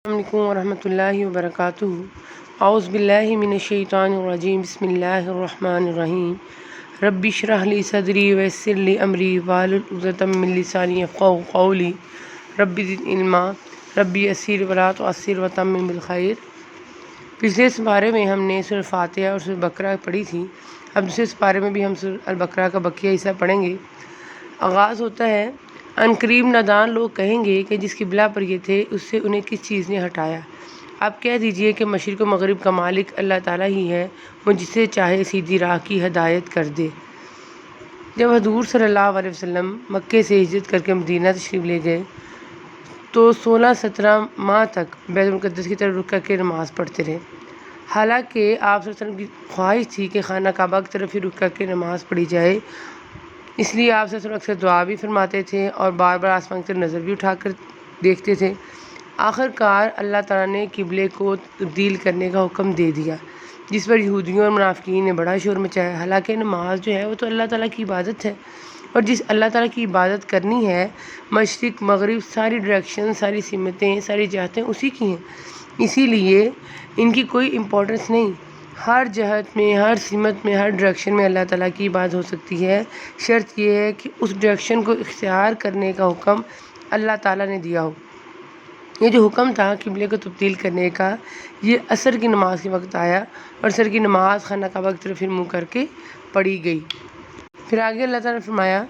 السلام علیکم ورحمۃ اللہ وبرکاتہ۔ اعوذ باللہ من الشیطان الرجیم، بسم اللہ الرحمن الرحیم۔ رب اشرح لی صدری ویسر لی امری واحلل عقدۃ من لسانی یفقہوا قولی۔ رب زدنی علما، رب یسر ولا تعسر وتمم بالخیر۔ پچھلے سپارے میں ہم نے سورۃ فاتحہ اور سورۃ بقرہ پڑھی تھی۔ اب دوسرے سپارے میں بھی ہم سورۃ البقرہ کا بقیہ حصہ پڑھیں گے۔ آغاز ہوتا ہے، عنقریب نادان لوگ کہیں گے کہ جس قبلہ پر یہ تھے اس سے انہیں کس چیز نے ہٹایا۔ آپ کہہ دیجئے کہ مشرق و مغرب کا مالک اللہ تعالیٰ ہی ہے، وہ جسے چاہے سیدھی راہ کی ہدایت کر دے۔ جب حضور صلی اللہ علیہ وسلم مکے سے ہجرت کر کے مدینہ تشریف لے گئے تو 16-17 ماہ تک بیت المقدس کی طرف رخ کر کے نماز پڑھتے رہے۔ حالانکہ آپ صلی اللہ علیہ وسلم کی خواہش تھی کہ خانہ کعبہ کی طرف ہی رخ کر کے نماز پڑھی جائے، اس لیے آپ صلی اللہ علیہ وسلم اکثر دعا بھی فرماتے تھے اور بار بار آسمان کی طرف نظر بھی اٹھا کر دیکھتے تھے۔ آخر کار اللہ تعالیٰ نے قبلے کو تبدیل کرنے کا حکم دے دیا، جس پر یہودیوں اور منافقین نے بڑا شور مچایا۔ حالانکہ نماز جو ہے وہ تو اللہ تعالیٰ کی عبادت ہے، اور جس اللہ تعالیٰ کی عبادت کرنی ہے، مشرق مغرب ساری ڈائریکشن، ساری سمتیں، ساری جہتیں اسی کی ہیں، اسی لیے ان کی کوئی امپورٹنس نہیں۔ ہر جہت میں، ہر سمت میں، ہر ڈائریکشن میں اللہ تعالیٰ کی عبادت ہو سکتی ہے، شرط یہ ہے کہ اس ڈائریکشن کو اختیار کرنے کا حکم اللہ تعالیٰ نے دیا ہو۔ یہ جو حکم تھا قبلے کو تبدیل کرنے کا، یہ عصر کی نماز کے وقت آیا، اور عصر کی نماز خانہ کعبہ کی طرف منہ کر کے پڑھی گئی۔ پھر آگے اللہ تعالیٰ نے فرمایا،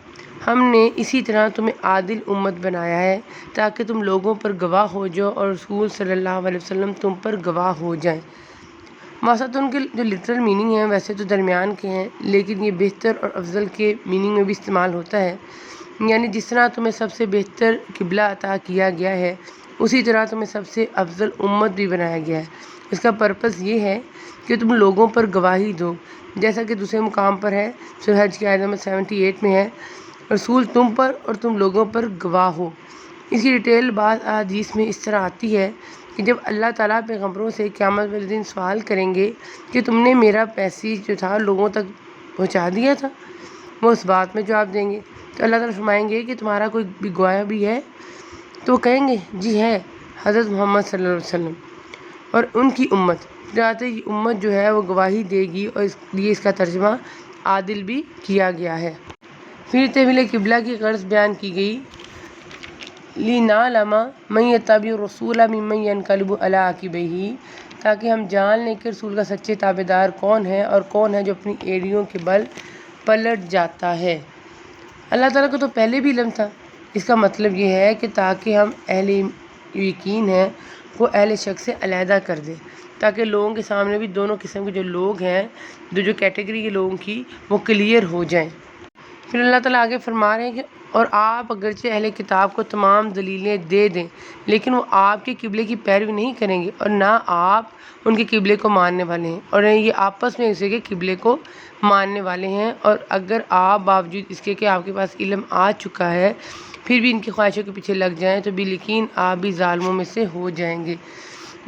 ہم نے اسی طرح تمہیں عادل امت بنایا ہے تاکہ تم لوگوں پر گواہ ہو جاؤ اور رسول صلی اللہ علیہ وسلم تم پر گواہ ہو جائیں۔ واسطہ ان کے جو لٹرل میننگ ہیں ویسے تو درمیان کے ہیں، لیکن یہ بہتر اور افضل کے میننگ میں بھی استعمال ہوتا ہے، یعنی جس طرح تمہیں سب سے بہتر قبلہ عطا کیا گیا ہے اسی طرح تمہیں سب سے افضل امت بھی بنایا گیا ہے۔ اس کا پرپس یہ ہے کہ تم لوگوں پر گواہی دو، جیسا کہ دوسرے مقام پر ہے، سورہ حج کی آیت نمبر 78 میں ہے، رسول تم پر اور تم لوگوں پر گواہ ہو۔ اس کی ڈیٹیل بعض احادیث میں اس طرح آتی ہے کہ جب اللہ تعالیٰ پیغمبروں سے قیامت والے دن سوال کریں گے کہ تم نے میرا پیسج جو تھا لوگوں تک پہنچا دیا تھا، وہ اس بات میں جواب دیں گے تو اللہ تعالیٰ فرمائیں گے کہ تمہارا کوئی بھی گواہ بھی ہے؟ تو وہ کہیں گے جی ہے، حضرت محمد صلی اللہ علیہ وسلم اور ان کی امت۔ یہ امت جو ہے وہ گواہی دے گی، اور اس لیے اس کا ترجمہ عادل بھی کیا گیا ہے۔ پھر تحویل قبلہ کی غرض بیان کی گئی، لِنَعْلَمَ مَن يَتَّبِعُ الرَّسُولَ مِمَّن يَنقَلِبُ عَلَىٰ عَقِبَیْهِ، تاکہ ہم جان لیں کہ رسول کا سچے تابعدار کون ہے اور کون ہے جو اپنی ایڑیوں کے بل پلٹ جاتا ہے۔ اللہ تعالیٰ کو تو پہلے بھی علم تھا۔ اس کا مطلب یہ ہے کہ تاکہ ہم اہل یقین ہیں وہ اہل شک سے علیحدہ کر دیں، تاکہ لوگوں کے سامنے بھی دونوں قسم کے جو لوگ ہیں، جو کیٹیگری کے لوگوں کی، وہ کلیئر ہو جائیں۔ پھر اللہ تعالیٰ آگے فرما رہے ہیں کہ اور آپ اگرچہ اہل کتاب کو تمام دلیلیں دے دیں، لیکن وہ آپ کے قبلے کی پیروی نہیں کریں گے، اور نہ آپ ان کے قبلے کو ماننے والے ہیں، اور یہ آپس میں اسے کے قبلے کو ماننے والے ہیں۔ اور اگر آپ باوجود اس کے کہ آپ کے پاس علم آ چکا ہے پھر بھی ان کی خواہشوں کے پیچھے لگ جائیں تو یقین آپ بھی ظالموں میں سے ہو جائیں گے۔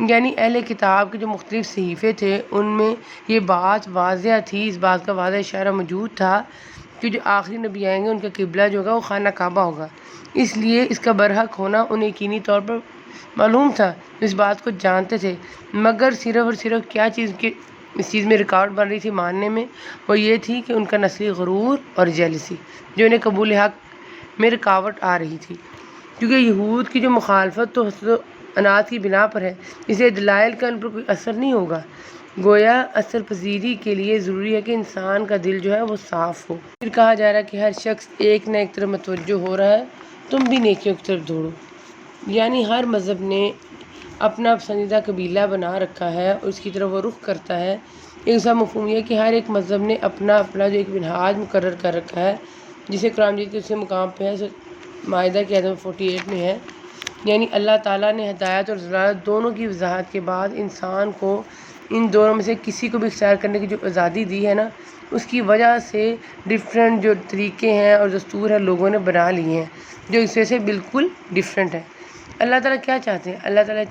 یعنی اہل کتاب کے جو مختلف صحیفے تھے ان میں یہ بات واضح تھی، اس بات کا واضح اشارہ موجود تھا کہ جو آخری نبی آئیں گے ان کا قبلہ جو ہوگا وہ خانہ کعبہ ہوگا۔ اس لیے اس کا برحق ہونا انہیں یقینی طور پر معلوم تھا، اس بات کو جانتے تھے، مگر صرف اور صرف کیا چیز کی اس چیز میں رکاوٹ بن رہی تھی ماننے میں، وہ یہ تھی کہ ان کا نسلی غرور اور جیلسی جو انہیں قبول حق میں رکاوٹ آ رہی تھی۔ کیونکہ یہود کی جو مخالفت تو حسد و عناد کی بنا پر ہے، اس لیے دلائل کا ان پر کوئی اثر نہیں ہوگا۔ گویا اثر پذیری کے لیے ضروری ہے کہ انسان کا دل جو ہے وہ صاف ہو۔ پھر کہا جا رہا ہے کہ ہر شخص ایک نہ ایک طرف متوجہ ہو رہا ہے، تم بھی نیکیوں کی طرف دوڑو۔ یعنی ہر مذہب نے اپنا پسندیدہ قبیلہ بنا رکھا ہے اور اس کی طرف وہ رخ کرتا ہے۔ ایک دوسرا مفہوم یہ ہے کہ ہر ایک مذہب نے اپنا جو ایک منہاج مقرر کر رکھا ہے، جسے قرآن مجید کے دوسرے مقام پہ ہے، مائدہ کی آیت نمبر 48 میں ہے۔ یعنی اللہ تعالیٰ نے ہدایت اور ضلالت دونوں کی وضاحت کے بعد انسان کو ان دونوں میں سے کسی کو بھی اختیار کرنے کی جو آزادی دی ہے نا، اس کی وجہ سے ڈفرینٹ جو طریقے ہیں اور دستور ہیں لوگوں نے بنا لیے ہیں جو اس سے بالکل ڈفرینٹ ہیں۔ اللہ تعالیٰ کیا چاہتے ہیں؟ اللہ تعالیٰ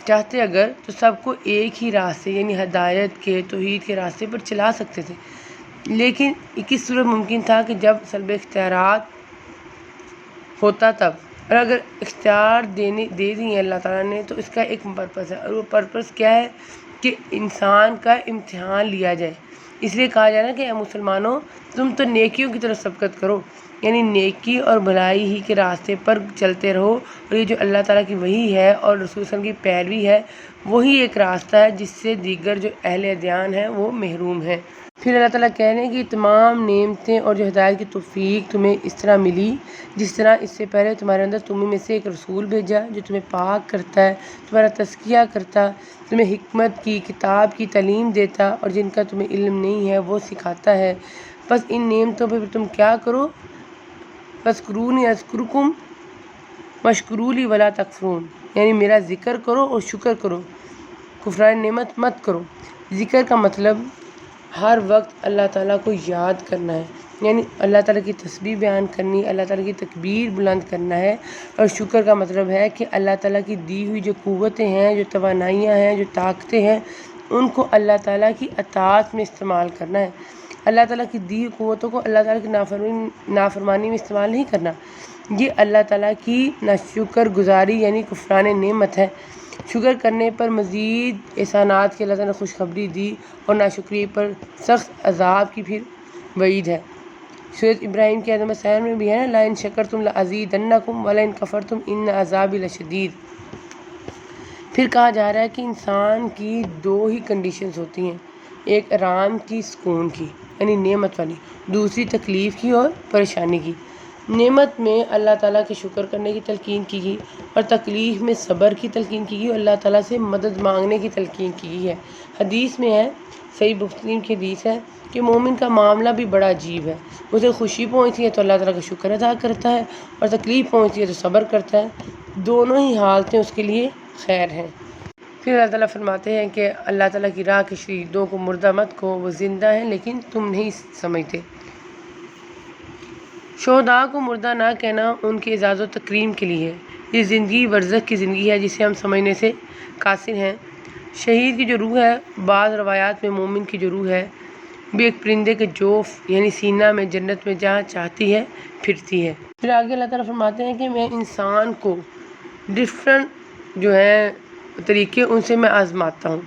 چاہتے اگر تو سب کو ایک ہی راستے یعنی ہدایت کے، توحید کے راستے پر چلا سکتے تھے، لیکن کس صورت ممکن تھا کہ جب سلب اختیارات ہوتا تب اور اگر اختیار دے دی ہیں اللہ تعالیٰ نے تو اس کا ایک پرپس ہے، اور وہ پرپس کیا ہے کہ انسان کا امتحان لیا جائے۔ اس لیے کہا جا رہا ہے کہ اے مسلمانوں تم تو نیکیوں کی طرف سبقت کرو، یعنی نیکی اور بھلائی ہی کے راستے پر چلتے رہو، اور یہ جو اللہ تعالیٰ کی وحی ہے اور رسول صلی اللہ علیہ وسلم کی پیروی ہے وہی ایک راستہ ہے جس سے دیگر جو اہل ادیان ہیں وہ محروم ہیں۔ پھر اللہ تعالیٰ کہہ رہے ہیں کہ تمام نعمتیں اور جو ہدایت کی توفیق تمہیں اس طرح ملی جس طرح اس سے پہلے تمہارے اندر تمہیں میں سے ایک رسول بھیجا جو تمہیں پاک کرتا ہے، تمہارا تزکیہ کرتا، تمہیں حکمت کی کتاب کی تعلیم دیتا، اور جن کا تمہیں علم نہیں ہے وہ سکھاتا ہے۔ بس ان نعمتوں پہ تم کیا کرو، فاذکرونی اذکرکم واشکروا لی ولا تکفرون، یعنی میرا ذکر کرو اور شکر کرو، کفران نعمت مت کرو۔ ذکر کا مطلب ہر وقت اللہ تعالیٰ کو یاد کرنا ہے، یعنی اللہ تعالیٰ کی تسبیح بیان کرنی، اللہ تعالیٰ کی تکبیر بلند کرنا ہے، اور شکر کا مطلب ہے کہ اللہ تعالیٰ کی دی ہوئی جو قوتیں ہیں، جو توانائیاں ہیں، جو طاقتیں ہیں، ان کو اللہ تعالیٰ کی اطاعت میں استعمال کرنا ہے۔ اللہ تعالیٰ کی دی ہوئی قوتوں کو اللہ تعالیٰ کی نافرمانی میں استعمال نہیں کرنا، یہ اللہ تعالیٰ کی ناشکر گزاری یعنی کفران نعمت ہے۔ شکر کرنے پر مزید احسانات کی اللہ تعالیٰ نے خوشخبری دی، اور ناشکری پر سخت عذاب کی پھر وعید ہے۔ سورۃ ابراہیم کی آیت نمبر 7 میں بھی ہے نا، لَئِن شَکَرْتُمْ لَأَزِیدَنَّکُمْ وَلَئِن کَفَرْتُمْ إِنَّ عَذَابِی لَشَدِیدٌ۔ پھر کہا جا رہا ہے کہ انسان کی دو ہی کنڈیشنز ہوتی ہیں، ایک آرام کی، سکون کی یعنی نعمت والی، دوسری تکلیف کی اور پریشانی کی۔ نعمت میں اللہ تعالیٰ کے شکر کرنے کی تلقین کی گئی، اور تکلیف میں صبر کی تلقین کی گئی، اور اللہ تعالیٰ سے مدد مانگنے کی تلقین کی گئی ہے۔ حدیث میں ہے، صحیح مسلم کی حدیث ہے کہ مومن کا معاملہ بھی بڑا عجیب ہے، اسے خوشی پہنچتی ہے تو اللہ تعالیٰ کا شکر ادا کرتا ہے، اور تکلیف پہنچتی ہے تو صبر کرتا ہے، دونوں ہی حالتیں اس کے لیے خیر ہیں۔ پھر اللہ تعالیٰ فرماتے ہیں کہ اللہ تعالیٰ کی راہ کے شہیدوں کو مردہ مت کہو، وہ زندہ ہیں لیکن تم نہیں سمجھتے۔ شہداء کو مردہ نہ کہنا ان کی اعزاز و تکریم کے لیے ہے۔ یہ زندگی برزخ کی زندگی ہے جسے ہم سمجھنے سے قاصر ہیں۔ شہید کی جو روح ہے، بعض روایات میں مومن کی جو روح ہے بھی ایک پرندے کے جوف یعنی سینہ میں جنت میں جہاں چاہتی ہے پھرتی ہے۔ پھر آگے اللہ تعالیٰ فرماتے ہیں کہ میں انسان کو ڈفرینٹ جو ہے طریقے ان سے میں آزماتا ہوں۔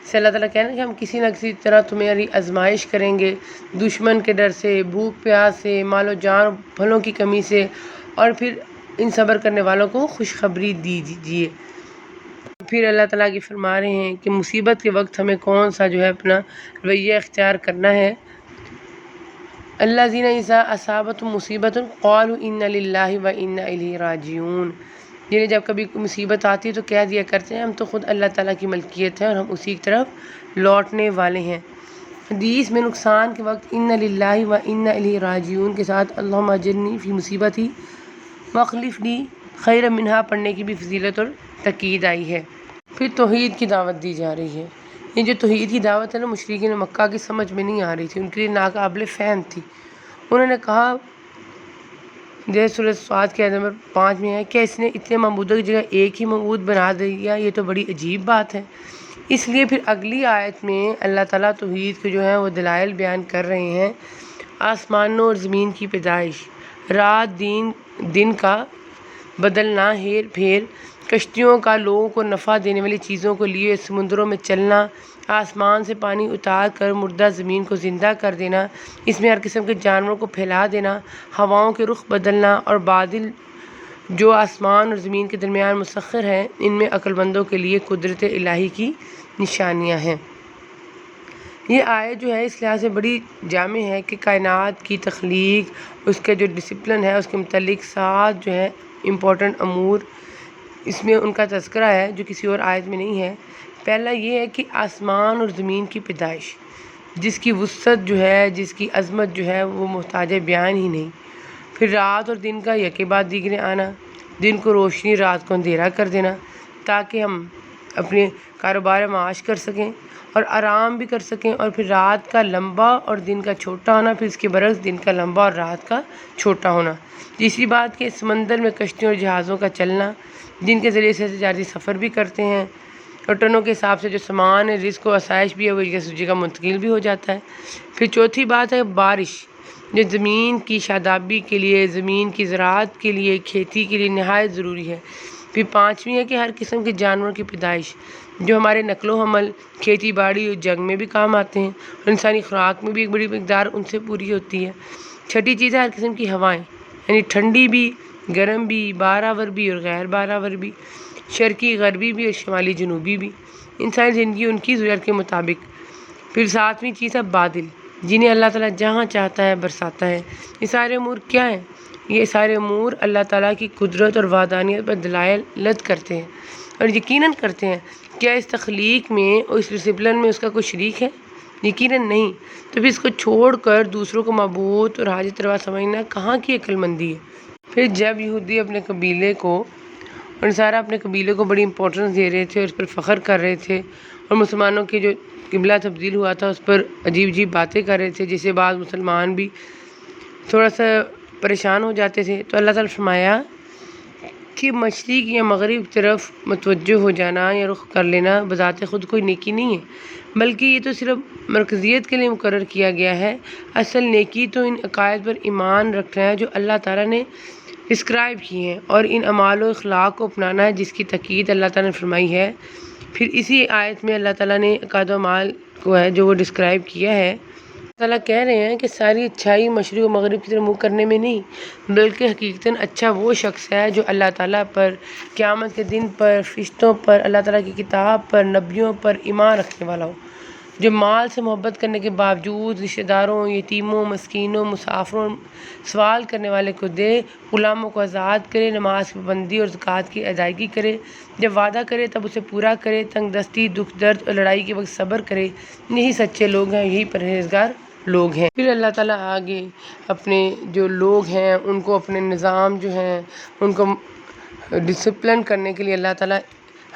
سے اللہ تعالیٰ کہہ رہے ہیں کہ ہم کسی نہ کسی طرح تمہاری آزمائش کریں گے، دشمن کے ڈر سے، بھوک پیاس سے، مال و جان پھلوں کی کمی سے، اور پھر ان صبر کرنے والوں کو خوشخبری دیجیے۔ پھر اللہ تعالیٰ کی فرما رہے ہیں کہ مصیبت کے وقت ہمیں کون سا جو ہے اپنا رویہ اختیار کرنا ہے۔ الذین اذا اصابتہم مصیبۃ قالوا انا للہ وانا الیہ راجعون، یعنی جب کبھی مصیبت آتی ہے تو کہہ دیا کرتے ہیں ہم تو خود اللہ تعالیٰ کی ملکیت ہے اور ہم اسی کی طرف لوٹنے والے ہیں۔ حدیث میں نقصان کے وقت انا للہ وانا الیہ راجعون کے ساتھ اللہم اجرنی فی مصیبتی واخلف لی خیرا منہا پڑھنے کی بھی فضیلت اور تاکید آئی ہے۔ پھر توحید کی دعوت دی جا رہی ہے۔ یہ جو توحید کی دعوت ہے نا، مشرکین مکہ کی سمجھ میں نہیں آ رہی تھی، ان کے لیے ناقابل فہم تھی۔ انہوں نے کہا، جیسے سورۃ صاد کے آیت نمبر 5 میں ہے، کہ اس نے اتنے معبودوں کی جگہ ایک ہی معبود بنا دیا، یہ تو بڑی عجیب بات ہے۔ اس لیے پھر اگلی آیت میں اللہ تعالیٰ توحید کے جو ہیں وہ دلائل بیان کر رہے ہیں۔ آسمانوں اور زمین کی پیدائش، رات دن کا بدلنا، ہیر پھیر، کشتیوں کا لوگوں کو نفع دینے والی چیزوں کو لیے سمندروں میں چلنا، آسمان سے پانی اتار کر مردہ زمین کو زندہ کر دینا، اس میں ہر قسم کے جانوروں کو پھیلا دینا، ہواؤں کے رخ بدلنا، اور بادل جو آسمان اور زمین کے درمیان مسخر ہیں، ان میں عقل مندوں کے لیے قدرت الہی کی نشانیاں ہیں۔ یہ آیت جو ہے اس لحاظ سے بڑی جامع ہے کہ کائنات کی تخلیق، اس کے جو ڈسپلن ہے، اس کے متعلق 7 جو ہے امپورٹنٹ امور اس میں ان کا تذکرہ ہے جو کسی اور آیت میں نہیں ہے۔ پہلا یہ ہے کہ آسمان اور زمین کی پیدائش، جس کی وسعت جو ہے، جس کی عظمت جو ہے وہ محتاج بیان ہی نہیں۔ پھر رات اور دن کا یکے بعد دیگرے آنا، دن کو روشنی، رات کو اندھیرا کر دینا، تاکہ ہم اپنے کاروبار معاش کر سکیں اور آرام بھی کر سکیں، اور پھر رات کا لمبا اور دن کا چھوٹا ہونا، پھر اس کے برعکس دن کا لمبا اور رات کا چھوٹا ہونا۔ تیسری بات کہ سمندر میں کشتیوں اور جہازوں کا چلنا، جن کے ذریعے سے تجارتی سفر بھی کرتے ہیں، اور ٹنوں کے حساب سے جو سامان ہے، رزق و آسائش بھی ہے، وہ ایک دوسری جگہ منتقل بھی ہو جاتا ہے۔ پھر چوتھی بات ہے بارش، جو زمین کی شادابی کے لیے، زمین کی زراعت کے لیے، کھیتی کے لیے نہایت ضروری ہے۔ پھر پانچویں ہے کہ ہر قسم کے جانوروں کی پیدائش جو ہمارے نقل و حمل، کھیتی باڑی اور جنگ میں بھی کام آتے ہیں، اور انسانی خوراک میں بھی ایک بڑی مقدار ان سے پوری ہوتی ہے۔ چھٹی چیز ہے ہر قسم کی ہوائیں، یعنی ٹھنڈی بھی، گرم بھی، باراور بھی اور غیر باراور بھی، شرقی غربی بھی اور شمالی جنوبی بھی، انسانی زندگی ان کی ضرورت کے مطابق۔ پھر ساتویں چیز ہے بادل، جنہیں اللہ تعالیٰ جہاں چاہتا ہے برساتا ہے۔ یہ سارے امور کیا ہیں؟ یہ سارے امور اللہ تعالیٰ کی قدرت اور وحدانیت پر دلالت کرتے ہیں اور یقیناً کرتے ہیں۔ کیا اس تخلیق میں اور اس ڈسپلن میں اس کا کوئی شریک ہے؟ یقیناً نہیں۔ تو پھر اس کو چھوڑ کر دوسروں کو معبود اور حاجت روا سمجھنا کہاں کی عقل مندی ہے؟ پھر جب یہودی اپنے قبیلے کو اور نصارہ اپنے قبیلے کو بڑی امپورٹنس دے رہے تھے اور اس پر فخر کر رہے تھے، اور مسلمانوں کے جو قبلہ تبدیل ہوا تھا اس پر عجیب عجیب باتیں کر رہے تھے، جس سے بعض مسلمان بھی تھوڑا سا پریشان ہو جاتے تھے، تو اللہ تعالیٰ فرمایا کہ مشرق یا مغرب کی طرف متوجہ ہو جانا یا رخ کر لینا بذات خود کوئی نیکی نہیں ہے، بلکہ یہ تو صرف مرکزیت کے لیے مقرر کیا گیا ہے۔ اصل نیکی تو ان عقائد پر ایمان رکھنا ہے جو اللہ تعالیٰ نے ڈسکرائب کی ہیں، اور ان اعمال و اخلاق کو اپنانا ہے جس کی تاکید اللہ تعالیٰ نے فرمائی ہے۔ پھر اسی آیت میں اللہ تعالیٰ نے عقائد و اعمال کو ہے جو وہ ڈسکرائب کیا ہے، اللہ تعالیٰ کہہ رہے ہیں کہ ساری اچھائی مشرق و مغرب کی طرف منہ کرنے میں نہیں، بلکہ حقیقتاً اچھا وہ شخص ہے جو اللہ تعالیٰ پر، قیامت کے دن پر، فرشتوں پر، اللہ تعالیٰ کی کتاب پر، نبیوں پر ایمان رکھنے والا ہو، جو مال سے محبت کرنے کے باوجود رشتہ داروں، یتیموں، مسکینوں، مسافروں، سوال کرنے والے کو دے، غلاموں کو آزاد کرے، نماز کی پابندی اور زکوٰۃ کی ادائیگی کرے، جب وعدہ کرے تب اسے پورا کرے، تنگ دستی، دکھ درد اور لڑائی کے وقت صبر کرے، یہی سچے لوگ ہیں، یہی پرہیزگار لوگ ہیں۔ پھر اللہ تعالیٰ آگے اپنے جو لوگ ہیں ان کو اپنے نظام جو ہیں ان کو ڈسپلن کرنے کے لیے اللہ تعالیٰ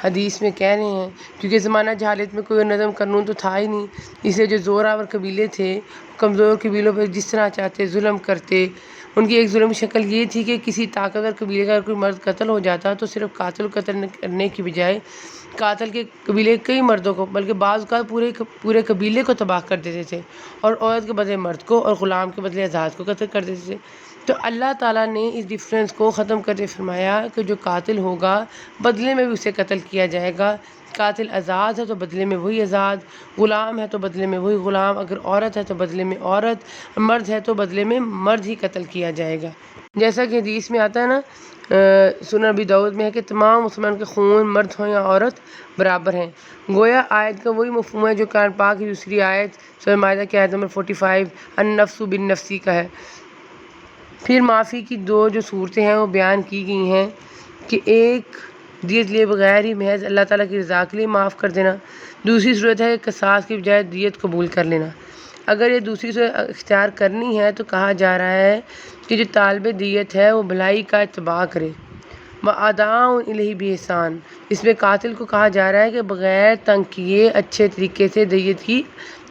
حدیث میں کہہ رہے ہیں، کیونکہ زمانہ جہالت میں کوئی نظم قانون تو تھا ہی نہیں، اس لیے جو زور آور قبیلے تھے کمزور قبیلوں پر جس طرح چاہتے ظلم کرتے۔ ان کی ایک ظلم کی شکل یہ تھی کہ کسی طاقتور قبیلے کا اگر کوئی مرد قتل ہو جاتا تو صرف قاتل قتل کرنے کی بجائے قاتل کے قبیلے کئی مردوں کو، بلکہ بعض اوقات پورے قبیلے کو تباہ کر دیتے تھے، اور عورت کے بدلے مرد کو اور غلام کے بدلے آزاد کو قتل کر دیتے تھے۔ تو اللہ تعالیٰ نے اس ڈفرینس کو ختم کرتے فرمایا کہ جو قاتل ہوگا بدلے میں بھی اسے قتل کیا جائے گا، قاتل آزاد ہے تو بدلے میں وہی آزاد، غلام ہے تو بدلے میں وہی غلام، اگر عورت ہے تو بدلے میں عورت، مرد ہے تو بدلے میں مرد ہی قتل کیا جائے گا۔ جیسا کہ حدیث میں آتا ہے نا، سنن ابی داؤد میں ہے کہ تمام مسلمان کے خون مرد ہوں یا عورت برابر ہیں۔ گویا آیت کا وہی مفہوم ہے جو قرآن پاک کی دوسری آیت سورہ مائدہ کی آیت نمبر 45 النفس بالنفس کا ہے۔ پھر معافی کی دو جو صورتیں ہیں وہ بیان کی گئی ہیں کہ ایک دیت لیے بغیر ہی محض اللہ تعالیٰ کی رضا کے لیے معاف کر دینا، دوسری صورت ہے قصاص کی بجائے دیت قبول کر لینا۔ اگر یہ دوسری صورت اختیار کرنی ہے تو کہا جا رہا ہے کہ جو طالب دیت ہے وہ بھلائی کا اتباع کرے، وَأَدَاءٌ إِلَيْهِ بِإِحْسَانٍ۔ اس میں قاتل کو کہا جا رہا ہے کہ بغیر تنگ کیے اچھے طریقے سے دیت کی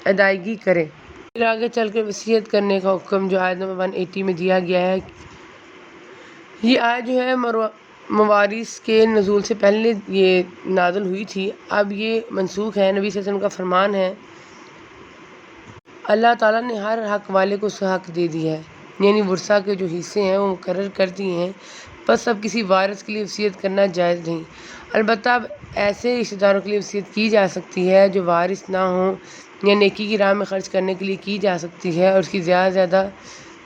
ادائیگی کرے۔ پھر آگے چل کے وصیت کرنے کا حکم جو آیت نمبر 180 میں دیا گیا ہے، یہ آیت جو ہے موارث کے نزول سے پہلے یہ نازل ہوئی تھی، اب یہ منسوخ ہے۔ نبی صلی اللہ علیہ وسلم کا فرمان ہے، اللہ تعالیٰ نے ہر حق والے کو اس کا حق دے دیا ہے، یعنی ورثہ کے جو حصے ہیں وہ مقرر کر دیے ہیں، بس اب کسی وارث کے لیے وصیت کرنا جائز نہیں۔ البتہ اب ایسے رشتہ داروں کے لیے وصیت کی جا سکتی ہے جو وارث نہ ہوں، یا نیکی کی راہ میں خرچ کرنے کے لیے کی جا سکتی ہے، اور اس کی زیادہ سے زیادہ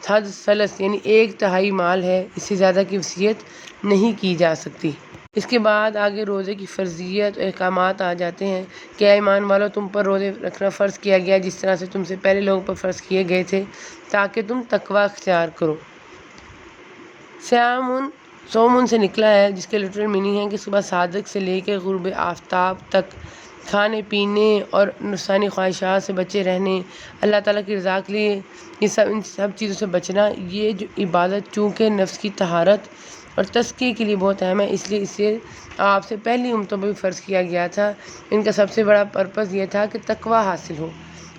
حد ثلث یعنی 1/3 مال ہے، اس سے زیادہ کی وصیت نہیں کی جا سکتی۔ اس کے بعد آگے روزے کی فرضیت اور احکامات آ جاتے ہیں کہ اے ایمان والو، تم پر روزے رکھنا فرض کیا گیا جس طرح سے تم سے پہلے لوگوں پر فرض کیے گئے تھے، تاکہ تم تقوی اختیار کرو۔ صوم سے نکلا ہے، جس کے لٹرل میننگ ہے کہ صبح صادق سے لے کے غروب آفتاب تک کھانے پینے اور نفسانی خواہشات سے بچے رہنے، اللہ تعالیٰ کی رضا کے لیے ان سب چیزوں سے بچنا۔ یہ جو عبادت چونکہ نفس کی طہارت اور تزکیے کے لیے بہت اہم ہے، اس لیے اسے آپ سے پہلی امتوں پر بھی فرض کیا گیا تھا۔ ان کا سب سے بڑا پرپس یہ تھا کہ تقوی حاصل ہو،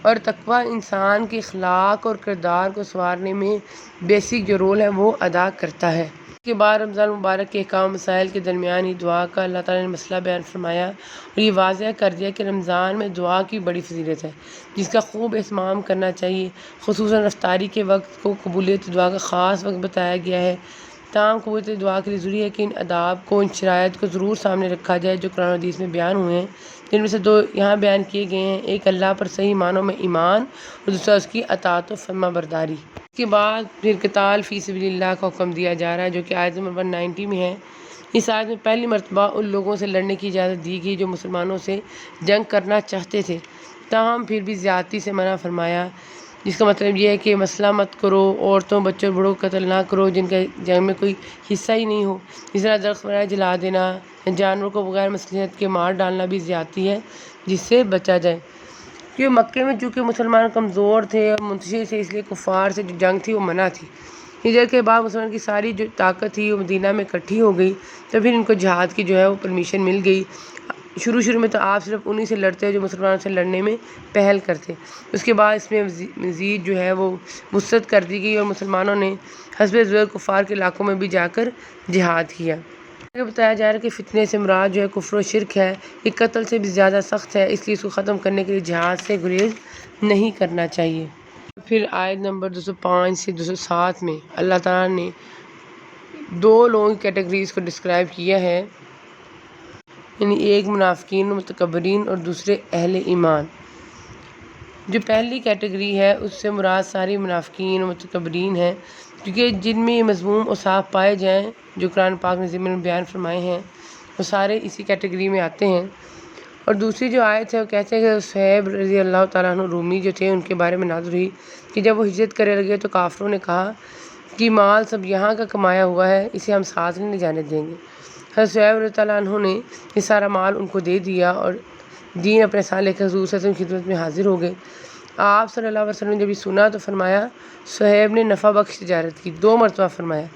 اور تقوی انسان کے اخلاق اور کردار کو سنوارنے میں بیسک جو رول ہے وہ ادا کرتا ہے۔ کے بعد رمضان مبارک کے احکام مسائل کے درمیان ہی دعا کا اللہ تعالیٰ نے مسئلہ بیان فرمایا اور یہ واضح کر دیا کہ رمضان میں دعا کی بڑی فضیلت ہے جس کا خوب اہتمام کرنا چاہیے۔ خصوصاً افطاری کے وقت کو قبولیت دعا کا خاص وقت بتایا گیا ہے۔ تاہم قبولیت دعا کے لیے ضروری ہے کہ ان آداب کو، ان شرائط کو ضرور سامنے رکھا جائے جو قرآن و حدیث میں بیان ہوئے ہیں، جن میں سے 2 یہاں بیان کیے گئے ہیں۔ ایک اللہ پر صحیح معنوں میں ایمان اور دوسرا اس کی اطاعت و فرما برداری۔ اس کے بعد پھر قتال فی سبیل اللہ کا حکم دیا جا رہا ہے جو کہ آیت نمبر 190 میں ہے۔ اس آیت میں پہلی مرتبہ ان لوگوں سے لڑنے کی اجازت دی گئی جو مسلمانوں سے جنگ کرنا چاہتے تھے، تاہم پھر بھی زیادتی سے منع فرمایا، جس کا مطلب یہ ہے کہ مسئلہ مت کرو، عورتوں بچوں بوڑھوں کو قتل نہ کرو جن کا جنگ میں کوئی حصہ ہی نہیں ہو۔ اس طرح درخت وغیرہ جلا دینا یا جانوروں کو بغیر مصلحت کے مار ڈالنا بھی زیادتی ہے جس سے بچا جائے، کیونکہ مکے میں چونکہ مسلمان کمزور تھے اور منتشر تھے، اس لیے کفار سے جو جنگ تھی وہ منع تھی۔ ہجرت کے بعد مسلمان کی ساری جو طاقت تھی وہ مدینہ میں اکٹھی ہو گئی، تو پھر ان کو جہاد کی جو ہے وہ پرمیشن مل گئی۔ شروع میں تو آپ صرف انہی سے لڑتے جو مسلمانوں سے لڑنے میں پہل کرتے، اس کے بعد اس میں مزید جو ہے وہ وسعت کر دی گئی اور مسلمانوں نے حسب ضرورت کفار کے علاقوں میں بھی جا کر جہاد کیا۔ آگے بتایا جا رہا ہے کہ فتنے سے مراد جو ہے کفر و شرک ہے، یہ قتل سے بھی زیادہ سخت ہے، اس لیے اس کو ختم کرنے کے لیے جہاد سے گریز نہیں کرنا چاہیے۔ پھر آیت نمبر 205 سے 207 میں اللہ تعالیٰ نے 2 لوگوں کی کیٹیگریز کو ڈسکرائب کیا ہے، یعنی ایک منافقین و متکبرین اور دوسرے اہل ایمان۔ جو پہلی کیٹیگری ہے اس سے مراد ساری منافقین و متکبرین ہیں، کیونکہ جن میں یہ مذموم اوصاف پائے جائیں جو قرآن پاک نے ضمن میں بیان فرمائے ہیں وہ سارے اسی کیٹیگری میں آتے ہیں۔ اور دوسری جو آیت ہے وہ کہتے ہیں کہ صہیب رضی اللہ تعالیٰ عنہ رومی جو تھے ان کے بارے میں نازل ہوئی کہ جب وہ ہجرت کرنے لگے تو کافروں نے کہا کہ مال سب یہاں کا کمایا ہوا ہے، اسے ہم ساتھ نہیں جانے دیں گے۔ حضرت صہیب رضی اللہ عنہ نے یہ سارا مال ان کو دے دیا اور دین اپنے ساتھ لے کر حضور صلی اللہ علیہ وسلم کی خدمت میں حاضر ہو گئے۔ آپ صلی اللہ علیہ وسلم نے جب یہ سنا تو فرمایا صہیب نے نفع بخش تجارت کی، 2 مرتبہ فرمایا۔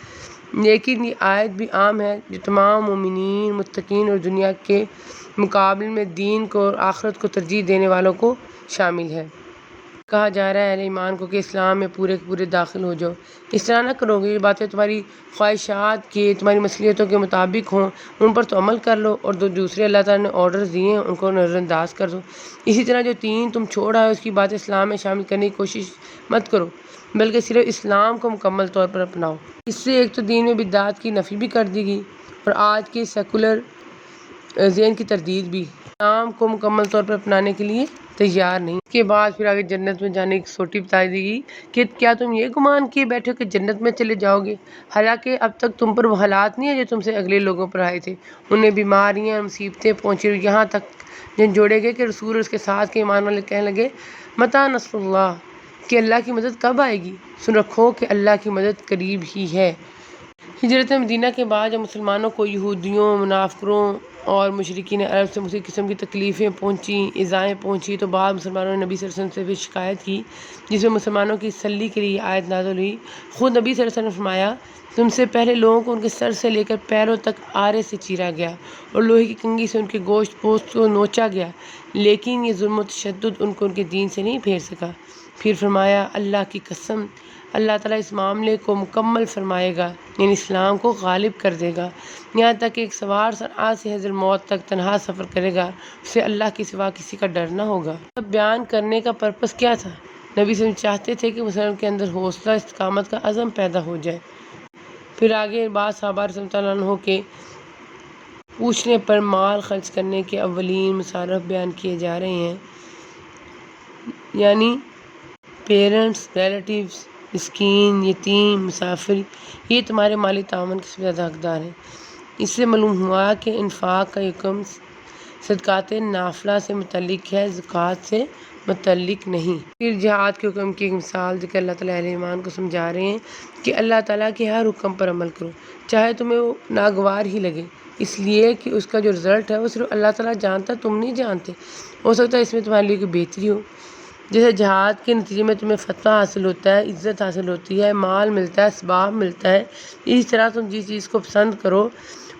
لیکن یہ آیت بھی عام ہے جو تمام مومنین، متقین اور دنیا کے مقابلے میں دین کو اور آخرت کو ترجیح دینے والوں کو شامل ہے۔ کہا جا رہا ہے اہل ایمان کو کہ اسلام میں پورے کے پورے داخل ہو جاؤ، اس طرح نہ کرو گے، یہ باتیں تمہاری خواہشات کے، تمہاری مصلحتوں کے مطابق ہوں ان پر تو عمل کر لو، اور دوسرے اللہ تعالیٰ نے آرڈرز دیے ہیں ان کو نظر انداز کر دو۔ اسی طرح جو تم چھوڑ آئے اس کی بات اسلام میں شامل کرنے کی کوشش مت کرو، بلکہ صرف اسلام کو مکمل طور پر اپناؤ۔ اس سے ایک تو دین میں بدعات کی نفی بھی کر دی گئی اور آج کے سیکولر ذہن کی تردید بھی، اسلام کو مکمل طور پر اپنانے کے لیے تیار نہیں۔ اس کے بعد پھر آگے جنت میں جانے کی سوٹی بتائی دی گئی کہ کیا تم یہ گمان کیے بیٹھے ہو کہ جنت میں چلے جاؤ گے، حالانکہ اب تک تم پر وہ حالات نہیں ہیں جو تم سے اگلے لوگوں پر آئے تھے، انہیں بیماریاں مصیبتیں پہنچی، یہاں تک جن جوڑے گئے کہ رسول اس کے ساتھ کے ایمان والے کہنے لگے متی نصر اللہ، کہ اللہ کی مدد کب آئے گی؟ سن رکھو کہ اللہ کی مدد قریب ہی ہے۔ ہجرت مدینہ کے بعد جب مسلمانوں کو یہودیوں، منافقوں اور مشرکین عرب سے مختلف قسم کی تکلیفیں پہنچیں، ایذائیں پہنچی، تو بعد مسلمانوں نے نبی صلی اللہ علیہ وسلم سے بھی شکایت کی، جس میں مسلمانوں کی تسلی کے لیے آیت نازل ہوئی۔ خود نبی صلی اللہ علیہ وسلم نے فرمایا تم سے پہلے لوگوں کو ان کے سر سے لے کر پیروں تک آرے سے چیرا گیا اور لوہے کی کنگھی سے ان کے گوشت پوست کو نوچا گیا، لیکن یہ ظلم و تشدد ان کو ان کے دین سے نہیں پھیر سکا۔ پھر فرمایا اللہ کی قسم اللہ تعالیٰ اس معاملے کو مکمل فرمائے گا، یعنی اسلام کو غالب کر دے گا، یہاں تک کہ ایک سوار صنعاء سے حضر موت تک تنہا سفر کرے گا، اسے اللہ کے سوا کسی کا ڈر نہ ہوگا۔ اب بیان کرنے کا پرپس کیا تھا؟ نبی صلی اللہ علیہ وسلم چاہتے تھے کہ مسلمان کے اندر حوصلہ استقامت کا عزم پیدا ہو جائے۔ پھر آگے بعض صحابہ رضی اللہ عنہ کے پوچھنے پر مال خرچ کرنے کے اولین مصارف بیان کیے جا رہے ہیں، یعنی پیرنٹس، ریلیٹیوز، مسکین، یتیم، مسافر، یہ تمہارے مالی تعاون کے سب سے زیادہ حقدار ہیں۔ اس سے معلوم ہوا کہ انفاق کا حکم صدقات نافلہ سے متعلق ہے، زکوٰۃ سے متعلق نہیں۔ پھر جہاد کے حکم کی ایک مثال دے کر اللہ تعالیٰ اہل ایمان کو سمجھا رہے ہیں کہ اللہ تعالیٰ کے ہر حکم پر عمل کرو، چاہے تمہیں وہ ناگوار ہی لگے، اس لیے کہ اس کا جو رزلٹ ہے وہ صرف اللہ تعالیٰ جانتا، تم نہیں جانتے، ہو سکتا ہے اس میں تمہارے لیے کوئی بہتری ہو۔ جیسے جہاد کے نتیجے میں تمہیں فتح حاصل ہوتا ہے، عزت حاصل ہوتی ہے، مال ملتا ہے، اسباب ملتا ہے، اسی طرح تم جس چیز کو پسند کرو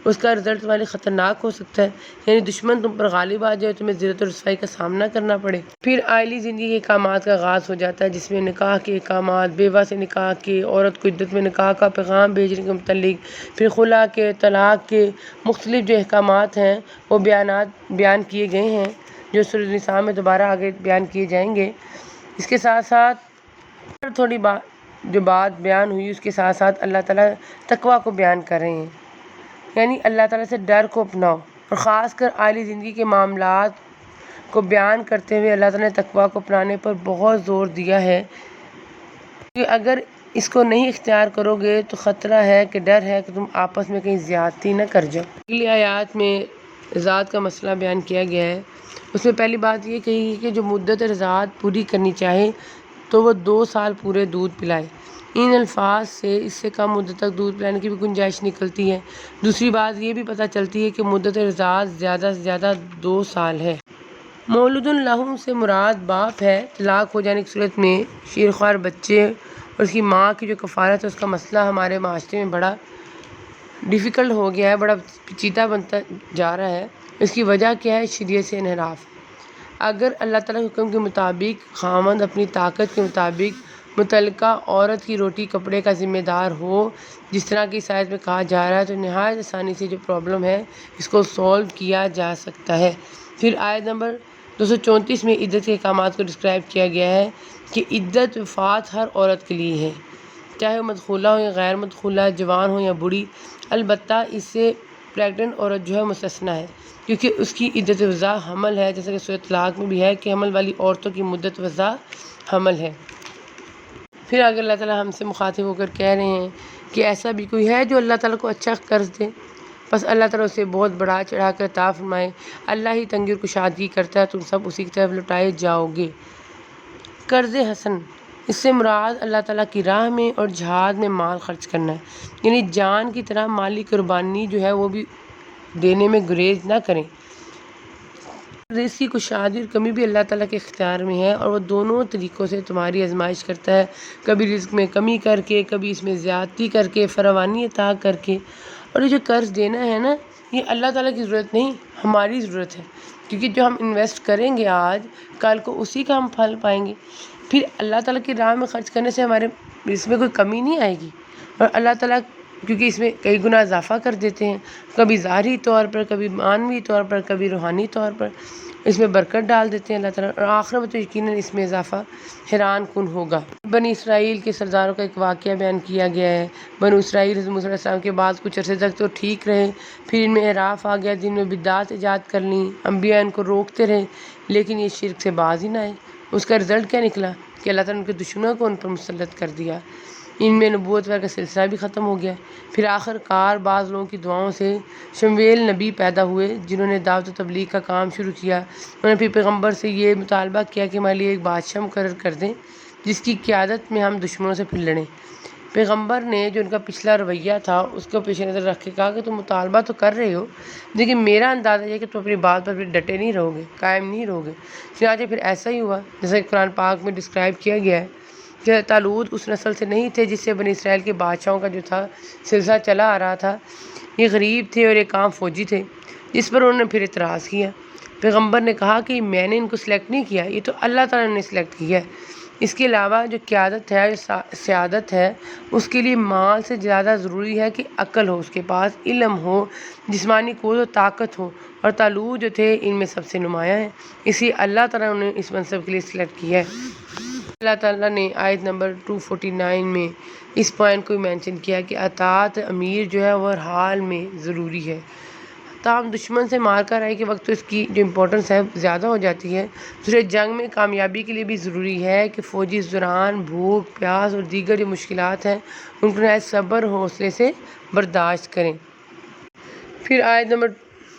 اس کا رزلٹ تمہارے خطرناک ہو سکتا ہے، یعنی دشمن تم پر غالب آ جائے، تمہیں ذلت و رسوائی کا سامنا کرنا پڑے۔ پھر عائلی زندگی کے احکامات کا آغاز ہو جاتا ہے، جس میں نکاح کے احکامات، بیوہ سے نکاح کے، عورت کو عدت میں نکاح کا پیغام بھیجنے کے متعلق، پھر خلا کے، طلاق کے مختلف جو احکامات ہیں وہ بیان کیے گئے ہیں، جو سورۃ النساء میں دوبارہ آگے بیان کیے جائیں گے۔ اس کے ساتھ ساتھ تھوڑی جو بات بیان ہوئی، اس کے ساتھ ساتھ اللہ تعالیٰ تقویٰ کو بیان کر رہے ہیں، یعنی اللہ تعالیٰ سے ڈر کو اپناؤ، اور خاص کر عائلی زندگی کے معاملات کو بیان کرتے ہوئے اللہ تعالیٰ نے تقویٰ کو اپنانے پر بہت زور دیا ہے کہ اگر اس کو نہیں اختیار کرو گے تو خطرہ ہے، کہ ڈر ہے کہ تم آپس میں کہیں زیادتی نہ کر جاؤ۔ اگلی آیات میں رضاعت کا مسئلہ بیان کیا گیا ہے۔ اس میں پہلی بات یہ کہی ہے کہ جو مدت رضاعت پوری کرنی چاہے تو وہ 2 سال پورے دودھ پلائے۔ ان الفاظ سے اس سے کم مدت تک دودھ پلانے کی بھی گنجائش نکلتی ہے۔ دوسری بات یہ بھی پتہ چلتی ہے کہ مدت رضاعت زیادہ سے زیادہ 2 سال ہے۔ مولود لہ سے مراد باپ ہے۔ طلاق ہو جانے کی صورت میں شیرخوار بچے اور اس کی ماں کی جو کفالت ہے، اس کا مسئلہ ہمارے معاشرے میں بڑا ڈیفیکلٹ ہو گیا ہے، بڑا پیچیدہ بنتا جا رہا ہے۔ اس کی وجہ کیا ہے؟ شریعت سے انحراف۔ اگر اللہ تعالیٰ کے حکم کے مطابق خاوند اپنی طاقت کے مطابق متعلقہ عورت کی روٹی کپڑے کا ذمہ دار ہو، جس طرح کی اس آیت میں کہا جا رہا ہے، تو نہایت آسانی سے جو پرابلم ہے اس کو سولو کیا جا سکتا ہے۔ پھر آیت نمبر 234 میں عدت کے احکامات کو ڈسکرائب کیا گیا ہے کہ عدت وفات ہر عورت کے لیے ہے، چاہے وہ مدخولہ ہو یا غیر مدخولہ، جوان ہو یا بوڑھی۔ البتہ اس سے پریگننٹ عورت جو ہے مستثنیٰ ہے، کیونکہ اس کی عدت وضع حمل ہے، جیسا کہ سورۃ طلاق میں بھی ہے کہ حمل والی عورتوں کی مدت وضع حمل ہے۔ پھر آگے اللہ تعالیٰ ہم سے مخاطب ہو کر کہہ رہے ہیں کہ ایسا بھی کوئی ہے جو اللہ تعالیٰ کو اچھا قرض دے، بس اللہ تعالیٰ اسے بہت بڑھا چڑھا کر عطا فرمائے۔ اللہ ہی تنگی اور کشادگی کرتا ہے، تم سب اسی کی طرف لوٹائے جاؤ گے۔ قرض حسن، اس سے مراد اللہ تعالیٰ کی راہ میں اور جہاد میں مال خرچ کرنا ہے، یعنی جان کی طرح مالی قربانی جو ہے وہ بھی دینے میں گریز نہ کریں۔ رزق کی کشادگی اور کمی بھی اللہ تعالیٰ کے اختیار میں ہے، اور وہ دونوں طریقوں سے تمہاری آزمائش کرتا ہے، کبھی رزق میں کمی کر کے، کبھی اس میں زیادتی کر کے، فراوانی عطا کر کے۔ اور یہ جو قرض دینا ہے نا، یہ اللہ تعالیٰ کی ضرورت نہیں، ہماری ضرورت ہے، کیونکہ جو ہم انویسٹ کریں گے آج، کل کو اسی کا ہم پھل پائیں گے۔ پھر اللہ تعالیٰ کی راہ میں خرچ کرنے سے ہمارے اس میں کوئی کمی نہیں آئے گی، اور اللہ تعالیٰ کیونکہ اس میں کئی گنا اضافہ کر دیتے ہیں، کبھی ظاہری طور پر، کبھی معنوی طور پر، کبھی روحانی طور پر اس میں برکت ڈال دیتے ہیں اللہ تعالیٰ، اور آخر میں تو یقیناً اس میں اضافہ حیران کن ہوگا۔ بنی اسرائیل کے سرداروں کا ایک واقعہ بیان کیا گیا ہے۔ بنو اسرائیل حضرت موسیٰ علیہ السلام کے بعد کچھ عرصے تک تو ٹھیک رہے، پھر ان میں انحراف آ گیا، جن میں بدعات ایجاد کر لیں، انبیاء ان کو روکتے رہے، لیکن یہ شرک سے باز ہی نہ آئے۔ اس کا رزلٹ کیا نکلا کہ اللہ تعالیٰ نے ان کے دشمنوں کو ان پر مسلط کر دیا، ان میں نبوت کا سلسلہ بھی ختم ہو گیا۔ پھر آخر کار بعض لوگوں کی دعاؤں سے شمویل نبی پیدا ہوئے، جنہوں نے دعوت و تبلیغ کا کام شروع کیا۔ انہوں نے پھر پیغمبر سے یہ مطالبہ کیا کہ ہمارے لیے ایک بادشاہ مقرر کر دیں جس کی قیادت میں ہم دشمنوں سے پھر لڑیں۔ پیغمبر نے جو ان کا پچھلا رویہ تھا اس کو پیش نظر رکھ کے کہا کہ تم مطالبہ تو کر رہے ہو، لیکن میرا اندازہ یہ کہ تم اپنی بات پر پھر ڈٹے نہیں رہو گے، قائم نہیں رہو گے۔ چنانچہ پھر ایسا ہی ہوا جیسا کہ قرآن پاک میں ڈسکرائب کیا گیا ہے کہ طالوت اس نسل سے نہیں تھے جس سے بنی اسرائیل کے بادشاہوں کا جو تھا سلسلہ چلا آ رہا تھا۔ یہ غریب تھے اور ایک عام فوجی تھے، جس پر انہوں نے پھر اعتراض کیا۔ پیغمبر نے کہا کہ میں نے ان کو سلیکٹ نہیں کیا، یہ تو اللہ تعالیٰ نے سلیکٹ کیا ہے۔ اس کے علاوہ جو قیادت ہے، جو سیادت ہے، اس کے لیے مال سے زیادہ ضروری ہے کہ عقل ہو، اس کے پاس علم ہو، جسمانی قوت و طاقت ہو، اور طالوت جو تھے ان میں سب سے نمایاں ہیں، اسی اللہ تعالیٰ نے اس منصب کے لیے سلیکٹ کیا ہے۔ اللہ تعالیٰ نے آیت نمبر 249 میں اس پوائنٹ کو مینشن کیا کہ اطاعت امیر جو ہے وہ ہر حال میں ضروری ہے۔ تاہم دشمن سے مار کر آئے کے وقت تو اس کی جو امپورٹنس ہے زیادہ ہو جاتی ہے۔ دوسرے جنگ میں کامیابی کے لیے بھی ضروری ہے کہ فوجی اس دوران بھوک، پیاس اور دیگر جو مشکلات ہیں ان کو نہایت صبر اور حوصلے سے برداشت کریں۔ پھر آیت نمبر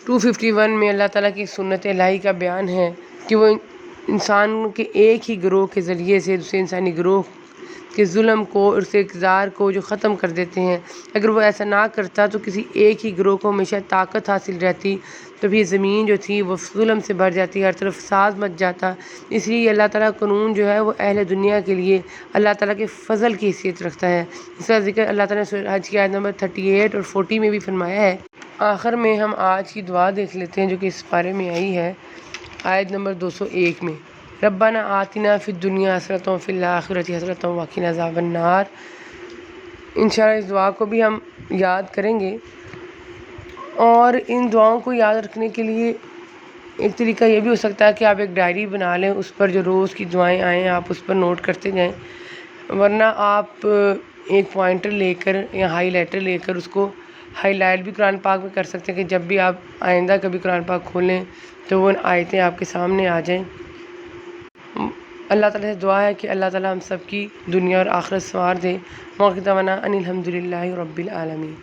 251 میں اللہ تعالیٰ کی سنت الہی کا بیان ہے کہ وہ انسان کے ایک ہی گروہ کے ذریعے سے دوسرے انسانی گروہ کے ظلم کو اور اس کے اقتدار کو جو ختم کر دیتے ہیں۔ اگر وہ ایسا نہ کرتا تو کسی ایک ہی گروہ کو ہمیشہ طاقت حاصل رہتی، تو پھر زمین جو تھی وہ ظلم سے بھر جاتی، ہر طرف فساد مچ جاتا۔ اس لیے اللہ تعالیٰ قانون جو ہے وہ اہل دنیا کے لیے اللہ تعالیٰ کے فضل کی حیثیت رکھتا ہے۔ اس کا ذکر اللہ تعالیٰ نے سورۃ حج کی آیت نمبر 38 اور 40 میں بھی فرمایا ہے آخر میں ہم آج کی دعا دیکھ لیتے ہیں جو کہ اس پارے میں آئی ہے آیت نمبر 201 میں، ربنا آتنا فی الدنیا حسنۃ وفی الآخرۃ حسنۃ وقنا عذاب النار۔ انشاءاللہ اس دعا کو بھی ہم یاد کریں گے، اور ان دعاؤں کو یاد رکھنے کے لیے ایک طریقہ یہ بھی ہو سکتا ہے کہ آپ ایک ڈائری بنا لیں، اس پر جو روز کی دعائیں آئیں آپ اس پر نوٹ کرتے جائیں، ورنہ آپ ایک پوائنٹر لے کر یا ہائی لائٹر لے کر اس کو ہائی لائٹ بھی قرآن پاک میں کر سکتے ہیں کہ جب بھی آپ آئندہ کبھی قرآن پاک کھولیں تو وہ آیتیں آپ کے سامنے آ جائیں۔ اللہ تعالیٰ سے دعا ہے کہ اللہ تعالیٰ ہم سب کی دنیا اور آخرت سنوار دے۔ موقع دعوانا ان الحمد للہ رب العالمین۔